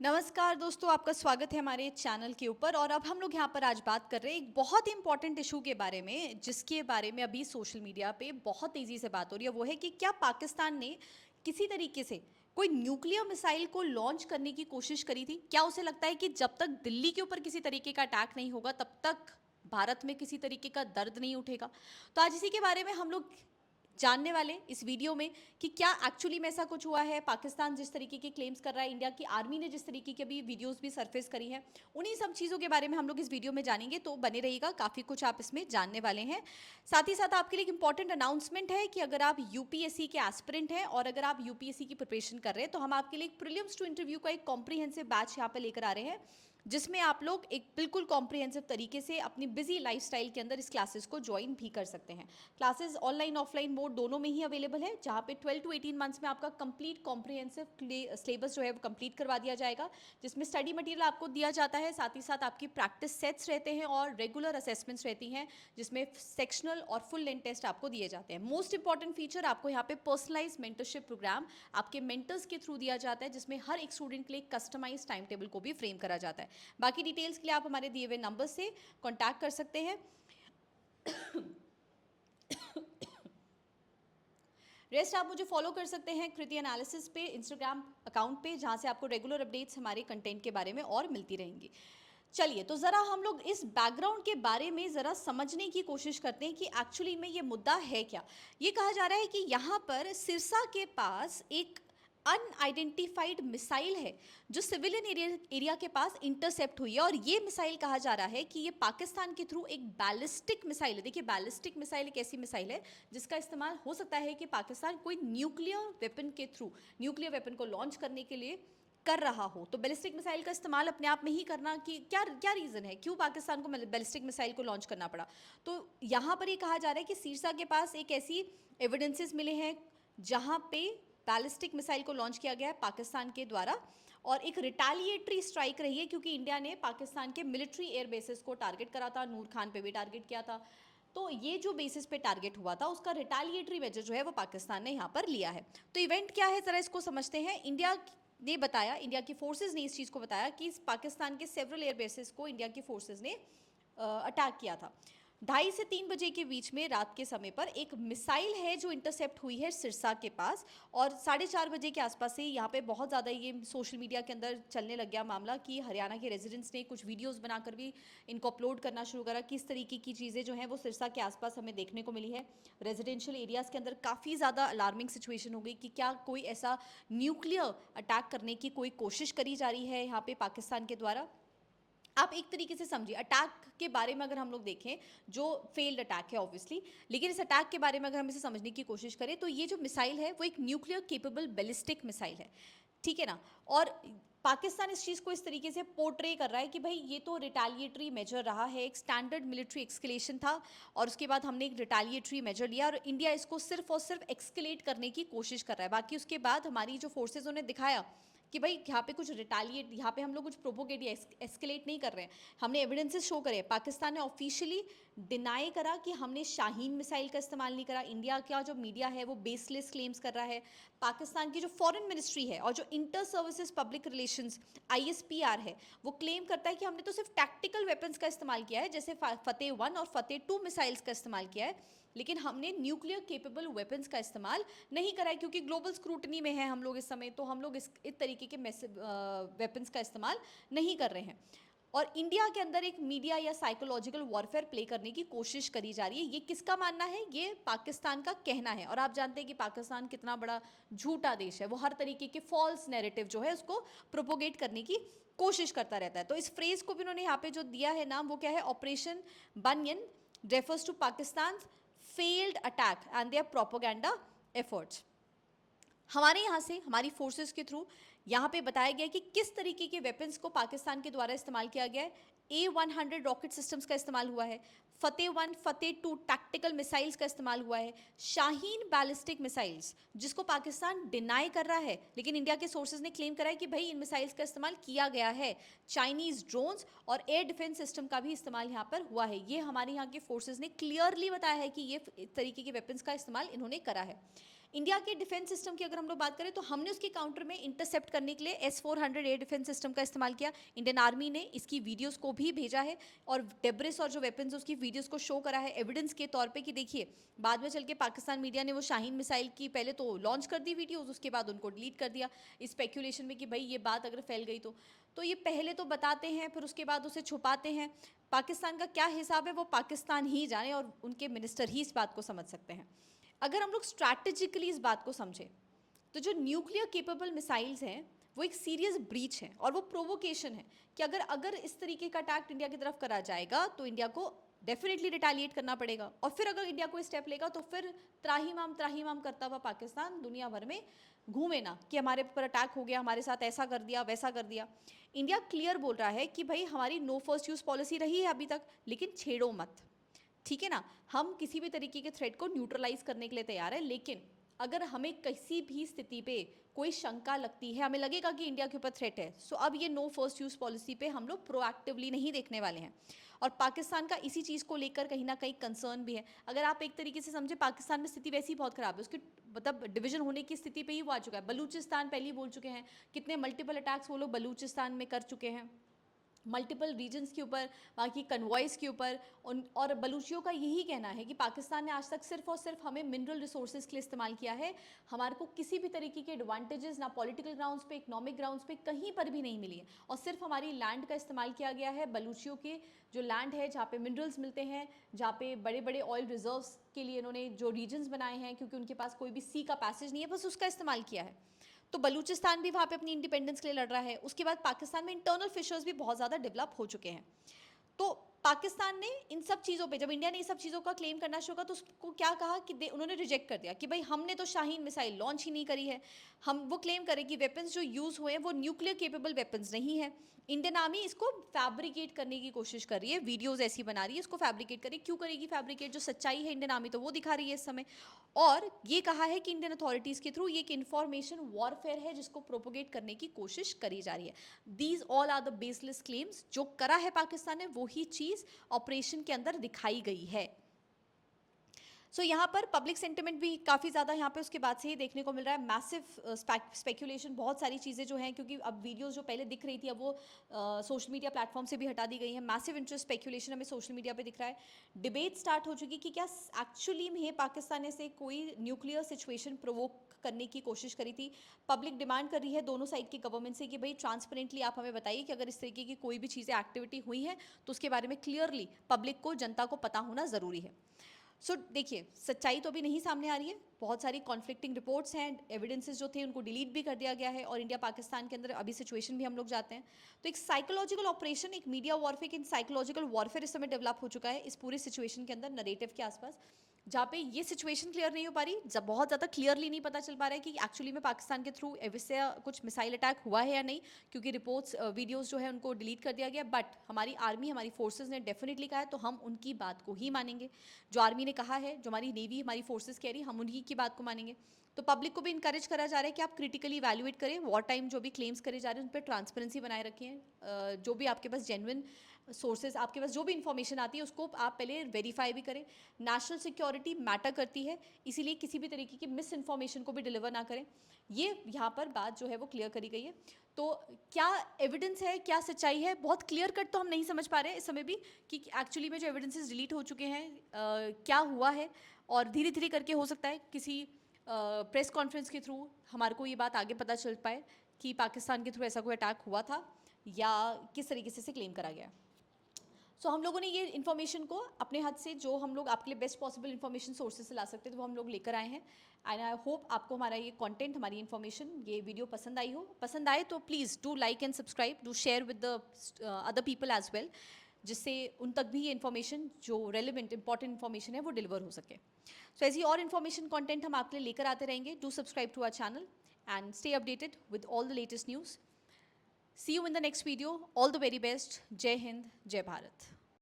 नमस्कार दोस्तों, आपका स्वागत है हमारे चैनल के ऊपर। और अब हम लोग यहाँ पर आज बात कर रहे हैं एक बहुत ही इंपॉर्टेंट इशू के बारे में, जिसके बारे में अभी सोशल मीडिया पे बहुत तेज़ी से बात हो रही है। वो है कि क्या पाकिस्तान ने किसी तरीके से कोई न्यूक्लियर मिसाइल को लॉन्च करने की कोशिश करी थी? क्या उसे लगता है कि जब तक दिल्ली के ऊपर किसी तरीके का अटैक नहीं होगा तब तक भारत में किसी तरीके का दर्द नहीं उठेगा? तो आज इसी के बारे में हम लोग जानने वाले इस वीडियो में कि क्या एक्चुअली में ऐसा कुछ हुआ है। पाकिस्तान जिस तरीके के क्लेम्स कर रहा है, इंडिया की आर्मी ने जिस तरीके के भी वीडियोस भी सरफेस करी है, उन्हीं सब चीज़ों के बारे में हम लोग इस वीडियो में जानेंगे। तो बने रहिएगा, काफ़ी कुछ आप इसमें जानने वाले हैं। साथ ही साथ आपके लिए एक इंपॉर्टेंट अनाउंसमेंट है कि अगर आप यूपीएससी के एस्पिरेंट हैं और अगर आप यूपीएससी की प्रिपरेशन कर रहे हैं, तो हम आपके लिए एक प्रीलिम्स टू इंटरव्यू का एक कॉम्प्रिहेंसिव बैच यहाँ पर लेकर आ रहे हैं, जिसमें आप लोग एक बिल्कुल कॉम्प्रिहेंसिव तरीके से अपनी बिजी लाइफस्टाइल के अंदर इस क्लासेस को ज्वाइन भी कर सकते हैं। क्लासेस ऑनलाइन ऑफलाइन मोड दोनों में ही अवेलेबल है, जहाँ पे 12 टू 18 मंथ्स में आपका कंप्लीट कॉम्प्रिहेंसिव सिलेबस जो है वो कंप्लीट करवा दिया जाएगा, जिसमें स्टडी मटेरियल आपको दिया जाता है, साथ ही साथ आपकी प्रैक्टिस सेट्स रहते हैं और रेगुलर असेसमेंट्स रहती हैं, जिसमें सेक्शनल और फुल लेंथ टेस्ट आपको दिए जाते हैं। मोस्ट इंपॉर्टेंट फीचर आपको यहाँ पे पर्सनलाइज मेंटरशिप प्रोग्राम आपके मेंटर्स के थ्रू दिया जाता है, जिसमें हर एक स्टूडेंट के लिए कस्टमाइज टाइम टेबल को भी फ्रेम करा जाता है। बाकी डिटेल्स के लिए आप हमारे दिए हुए नंबर से कॉन्टैक्ट कर सकते हैं। रेस्ट आप मुझे फॉलो कर सकते हैं कृति एनालिसिस पे, इंस्टाग्राम अकाउंट पे, जहाँ से आपको रेगुलर अपडेट्स हमारे कंटेंट के बारे में और मिलती रहेंगी। चलिए, तो ज़रा हम लोग इस बैकग्राउंड के बारे में ज़रा समझने की कोशिश करते हैं कि एक्चुअली में ये मुद्दा है क्या। ये कहा जा रहा है कि यहाँ पर सिरसा के पास एक अनआइडेंटिफाइड मिसाइल है जो सिविलियन एरिया के पास इंटरसेप्ट हुई है, और ये मिसाइल कहा जा रहा है कि ये पाकिस्तान के थ्रू एक बैलिस्टिक मिसाइल है। देखिए, बैलिस्टिक मिसाइल एक ऐसी मिसाइल है जिसका इस्तेमाल हो सकता है कि पाकिस्तान कोई न्यूक्लियर वेपन के थ्रू न्यूक्लियर वेपन को लॉन्च करने के लिए कर रहा हो। तो बैलिस्टिक मिसाइल का इस्तेमाल अपने आप में ही करना, कि क्या क्या रीज़न है, क्यों पाकिस्तान को बैलिस्टिक मिसाइल को लॉन्च करना पड़ा? तो यहाँ पर ये कहा जा रहा है कि सिरसा के पास एक ऐसी एविडेंसेस मिले हैं जहाँ पे बैलिस्टिक मिसाइल को लॉन्च किया गया है पाकिस्तान के द्वारा, और एक रिटालिएटरी स्ट्राइक रही है, क्योंकि इंडिया ने पाकिस्तान के मिलिट्री एयर बेसिस को टारगेट करा था, नूर खान पे भी टारगेट किया था। तो ये जो बेसिस पे टारगेट हुआ था, उसका रिटालिएटरी मेजर जो है वो पाकिस्तान ने यहाँ पर लिया है। तो इवेंट क्या है, ज़रा इसको समझते हैं। इंडिया ने बताया, इंडिया की फोर्सेज ने इस चीज़ को बताया कि पाकिस्तान के सेवरल एयर बेसिस को इंडिया की फोर्सेज ने अटैक किया था। 2:30 से 3 बजे के बीच में रात के समय पर एक मिसाइल है जो इंटरसेप्ट हुई है सिरसा के पास, और 4:30 बजे के आसपास से यहाँ पे बहुत ज़्यादा ये सोशल मीडिया के अंदर चलने लग गया मामला कि हरियाणा के रेजिडेंट्स ने कुछ वीडियोस बनाकर भी इनको अपलोड करना शुरू करा। किस तरीके की चीज़ें जो हैं वो सिरसा के आसपास हमें देखने को मिली है। रेजिडेंशियल एरियाज़ के अंदर काफ़ी ज़्यादा अलार्मिंग सिचुएशन हो गई कि क्या कोई ऐसा न्यूक्लियर अटैक करने की कोई कोशिश करी जा रही है यहाँ पे पाकिस्तान के द्वारा। आप एक तरीके से समझिए, अटैक के बारे में अगर हम लोग देखें, जो फेल्ड अटैक है ऑब्वियसली, लेकिन इस अटैक के बारे में अगर हम इसे समझने की कोशिश करें, तो ये जो मिसाइल है वो एक न्यूक्लियर केपेबल बैलिस्टिक मिसाइल है, ठीक है ना। और पाकिस्तान इस चीज़ को इस तरीके से पोर्ट्रे कर रहा है कि भाई ये तो रिटालिएटरी मेजर रहा है, एक स्टैंडर्ड मिलिट्री एक्सकेलेशन था, और उसके बाद हमने एक रिटालिएटरी मेजर लिया, और इंडिया इसको सिर्फ और सिर्फ एक्सकेलेट करने की कोशिश कर रहा है। बाकी उसके बाद हमारी जो फोर्सेज उन्हें दिखाया कि भाई यहाँ पे कुछ रिटालिएट, यहाँ पे हम लोग कुछ प्रोपोगेट या एस्केलेट नहीं कर रहे हैं। हमने एविडेंसेस शो करे, पाकिस्तान ने ऑफिशियली डिनाई करा कि हमने शाहीन मिसाइल का इस्तेमाल नहीं करा। इंडिया का जो मीडिया है वो बेसलेस क्लेम्स कर रहा है। पाकिस्तान की जो फॉरेन मिनिस्ट्री है और जो inter services public relations ISPR है, वो क्लेम करता है कि हमने तो सिर्फ टैक्टिकल वेपन्स का इस्तेमाल किया है, जैसे फतेह 1 और फतेह 2 मिसाइल्स का इस्तेमाल किया है, लेकिन हमने न्यूक्लियर केपेबल वेपन्स का इस्तेमाल नहीं करा है, क्योंकि ग्लोबल स्क्रूटनी में है हम लोग इस समय, तो हम लोग इस तरीके के वेपन्स का इस्तेमाल नहीं कर रहे हैं। और इंडिया के अंदर एक मीडिया या साइकोलॉजिकल वॉरफेयर प्ले करने की कोशिश करी जा रही है। ये किसका मानना है? ये पाकिस्तान का कहना है। और आप जानते हैं कि पाकिस्तान कितना बड़ा झूठा देश है, वो हर तरीके के फॉल्स नैरेटिव जो है उसको प्रोपोगेट करने की कोशिश करता रहता है। तो इस फ्रेज को भी उन्होंने यहाँ पे जो दिया है नाम, वो क्या है? Operation Bunyan refers to Pakistan failed attack and their propaganda efforts. हमारे यहाँ से हमारी फोर्सेस के थ्रू यहाँ पे बताया गया कि किस तरीके के वेपन्स को पाकिस्तान के द्वारा इस्तेमाल किया गया है। A100 रॉकेट सिस्टम्स का इस्तेमाल हुआ है, फतेह 1 फतेह 2 टैक्टिकल मिसाइल्स का इस्तेमाल हुआ है, शाहीन बैलिस्टिक मिसाइल्स जिसको पाकिस्तान डिनाई कर रहा है, लेकिन इंडिया के सोर्सेज ने क्लेम करा है कि भाई इन मिसाइल्स का इस्तेमाल किया गया है। चाइनीज़ ड्रोन्स और एयर डिफेंस सिस्टम का भी इस्तेमाल यहाँ पर हुआ है। ये हमारे यहाँ के फोर्सेज ने क्लियरली बताया है कि ये तरीके के वेपन्स का इस्तेमाल इन्होंने करा है। इंडिया के डिफेंस सिस्टम की अगर हम लोग बात करें तो हमने उसके काउंटर में इंटरसेप्ट करने के लिए S-400 एयर डिफेंस सिस्टम का इस्तेमाल किया। इंडियन आर्मी ने इसकी वीडियोस को भी भेजा है और डेब्रिस और जो वेपन्स उसकी वीडियोस को शो करा है एविडेंस के तौर पे कि देखिए बाद में चल के पाकिस्तान मीडिया ने वो शाहीन मिसाइल की पहले तो लॉन्च कर दी वीडियोस, उसके बाद उनको डिलीट कर दिया इस स्पेक्यूलेशन में कि भाई ये बात अगर फैल गई तो ये पहले तो बताते हैं फिर उसके बाद उसे छुपाते हैं। पाकिस्तान का क्या हिसाब है वो पाकिस्तान ही जाने और उनके मिनिस्टर ही इस बात को समझ सकते हैं। अगर हम लोग स्ट्रैटेजिकली इस बात को समझें तो जो न्यूक्लियर केपेबल मिसाइल्स हैं वो एक सीरियस ब्रीच है और वो प्रोवोकेशन है कि अगर इस तरीके का अटैक इंडिया की तरफ करा जाएगा तो इंडिया को डेफिनेटली रिटेलिएट करना पड़ेगा और फिर अगर इंडिया कोई स्टेप लेगा तो फिर त्राहीमाम करता हुआ पाकिस्तान दुनिया भर में घूमे ना कि हमारे पर अटैक हो गया, हमारे साथ ऐसा कर दिया वैसा कर दिया। इंडिया क्लियर बोल रहा है कि भाई हमारी नो फर्स्ट यूज़ पॉलिसी रही है अभी तक, लेकिन छेड़ो मत, ठीक है ना। हम किसी भी तरीके के थ्रेट को न्यूट्रलाइज करने के लिए तैयार है, लेकिन अगर हमें किसी भी स्थिति पे कोई शंका लगती है, हमें लगेगा कि इंडिया के ऊपर थ्रेट है, सो अब ये नो फर्स्ट यूज़ पॉलिसी पे हम लोग प्रोएक्टिवली नहीं देखने वाले हैं। और पाकिस्तान का इसी चीज़ को लेकर कहीं ना कहीं कंसर्न भी है। अगर आप एक तरीके से समझे पाकिस्तान में स्थिति वैसी बहुत ख़राब है, उसकी मतलब डिवीजन होने की स्थिति पे ही वो आ चुका है। बलूचिस्तान पहले ही बोल चुके हैं, कितने मल्टीपल अटैक्स वो लोग बलूचिस्तान में कर चुके हैं, मल्टीपल रीजन्स के ऊपर, वहाँ की कन्वॉइस के ऊपर। और बलूचियों का यही कहना है कि पाकिस्तान ने आज तक सिर्फ और सिर्फ हमें मिनरल रिसोर्सेज के लिए इस्तेमाल किया है, हमारे को किसी भी तरीके के एडवांटेजेस ना पॉलिटिकल ग्राउंड्स पे, इकोनॉमिक ग्राउंड्स पे कहीं पर भी नहीं मिली है, और सिर्फ हमारी लैंड का इस्तेमाल किया गया है। बलूचियों के जो लैंड है जहाँ पे मिनरल्स मिलते हैं, जहाँ पे बड़े बड़े ऑयल रिजर्व्स के लिए इन्होंने जो रीजन्स बनाए हैं, क्योंकि उनके पास कोई भी सी का पैसेज नहीं है, बस उसका इस्तेमाल किया है। तो बलूचिस्तान भी वहाँ पे अपनी इंडिपेंडेंस के लिए लड़ रहा है। उसके बाद पाकिस्तान में इंटरनल फिशर्स भी बहुत ज़्यादा डेवलप हो चुके हैं। तो पाकिस्तान ने इन सब चीज़ों पे, जब इंडिया ने इन सब चीज़ों का क्लेम करना शुरू किया तो उसको क्या कहा कि उन्होंने रिजेक्ट कर दिया कि भाई हमने तो शाहीन मिसाइल लॉन्च ही नहीं करी है। हम वो क्लेम करें कि वेपन्स जो यूज़ हुए हैं वो न्यूक्लियर केपेबल वेपन्स नहीं है। इंडियन आर्मी इसको फैब्रिकेट करने की कोशिश कर रही है, वीडियोज़ ऐसी बना रही है, इसको फैब्रिकेट करें। क्यों करेगी फैब्रिकेट? जो सच्चाई है इंडियन आर्मी तो वो दिखा रही है इस समय। और ये कहा है कि इंडियन अथॉरिटीज़ के थ्रू ये एक इन्फॉर्मेशन वॉरफेयर है जिसको प्रोपोगेट करने की कोशिश करी जा रही है। These all are the baseless claims. जो करा है पाकिस्तान ने वही चीज़ ऑपरेशन के अंदर दिखाई गई है। सो यहाँ पर पब्लिक सेंटिमेंट भी काफ़ी ज़्यादा यहाँ पे उसके बाद से ही देखने को मिल रहा है। मैसिव स्पेक्यूलेशन, बहुत सारी चीज़ें जो हैं, क्योंकि अब वीडियोस जो पहले दिख रही थी अब वो सोशल मीडिया प्लेटफॉर्म से भी हटा दी गई है। मैसिव इंटरेस्ट स्पेक्यूलेशन हमें सोशल मीडिया पे दिख रहा है। डिबेट स्टार्ट हो चुकी कि क्या एक्चुअली में पाकिस्तान ने से कोई न्यूक्लियर सिचुएशन प्रोवोक करने की कोशिश करी थी। पब्लिक डिमांड कर रही है दोनों साइड की गवर्नमेंट से कि भाई ट्रांसपेरेंटली आप हमें बताइए कि अगर इस तरीके की कोई भी चीज़ें एक्टिविटी हुई है तो उसके बारे में क्लियरली पब्लिक को, जनता को पता होना ज़रूरी है। सो देखिए, सच्चाई तो अभी नहीं सामने आ रही है, बहुत सारी कॉन्फ्लिक्टिंग रिपोर्ट्स हैं, एविडेंसेस जो थे उनको डिलीट भी कर दिया गया है, और इंडिया पाकिस्तान के अंदर अभी सिचुएशन भी हम लोग जाते हैं तो एक साइकोलॉजिकल ऑपरेशन, एक मीडिया वॉरफेयर, एक साइकोलॉजिकल वॉरफेयर इस समय डेवलप हो चुका है इस पूरे सिचुएशन के अंदर, नरेटिव के आसपास, जहाँ पे ये सिचुएशन क्लियर नहीं हो पा रही, जब बहुत ज़्यादा क्लियरली नहीं पता चल पा रहा है कि एक्चुअली में पाकिस्तान के थ्रू वैसे कुछ मिसाइल अटैक हुआ है या नहीं, क्योंकि रिपोर्ट्स वीडियोस जो है उनको डिलीट कर दिया गया। बट हमारी आर्मी, हमारी फोर्सेस ने डेफिनेटली कहा है तो हम उनकी बात को ही मानेंगे। जो आर्मी ने कहा है, जो हमारी नेवी, हमारी फोर्सेस कह रही है, हम उन्हीं की बात को मानेंगे। तो पब्लिक को भी इंकरेज करा जा रहा है कि आप क्रिटिकली इवैल्यूएट करें, वॉर टाइम जो भी क्लेम्स करे जा रहे हैं उन पर ट्रांसपेरेंसी बनाए रखें, जो भी आपके पास जेन्युइन सोर्सेज, आपके पास जो भी इंफॉर्मेशन आती है उसको आप पहले वेरीफाई भी करें। नेशनल सिक्योरिटी मैटर करती है, इसीलिए किसी भी तरीके की मिस इन्फॉर्मेशन को भी डिलीवर ना करें। ये यहाँ पर बात जो है वो क्लियर करी गई है। तो क्या एविडेंस है, क्या सच्चाई है, बहुत क्लियर कट तो हम नहीं समझ पा रहे हैं इस समय भी कि एक्चुअली में जो एविडेंसेस डिलीट हो चुके हैं क्या हुआ है। और धीरे धीरे करके हो सकता है किसी प्रेस कॉन्फ्रेंस के थ्रू हमारे को ये बात आगे पता चल पाए कि पाकिस्तान के थ्रू ऐसा कोई अटैक हुआ था या किस तरीके से क्लेम करा गया। सो हम लोगों ने ये इन्फॉर्मेशन को अपने हाथ से, जो हम लोग आपके लिए बेस्ट पॉसिबल इन्फॉर्मेशन सोर्सेज से ला सकते हैं, तो वो हम लोग लेकर आए हैं। एंड आई होप आपको हमारा ये कंटेंट, हमारी इन्फॉर्मेशन, ये वीडियो पसंद आई हो। पसंद आए तो please do like and subscribe, do share with the other people as well, जिससे उन तक भी ये इन्फॉर्मेशन, जो रेलिवेंट इंपॉर्टेंट इन्फॉर्मेशन है, वो डिलीवर हो सके। सो ऐसी और इन्फॉर्मेशन कंटेंट हम आपके लिए लेकर आते रहेंगे। Do subscribe to our channel and stay updated with all the latest news. See you in the next video. All the very best. Jai Hind, Jai Bharat.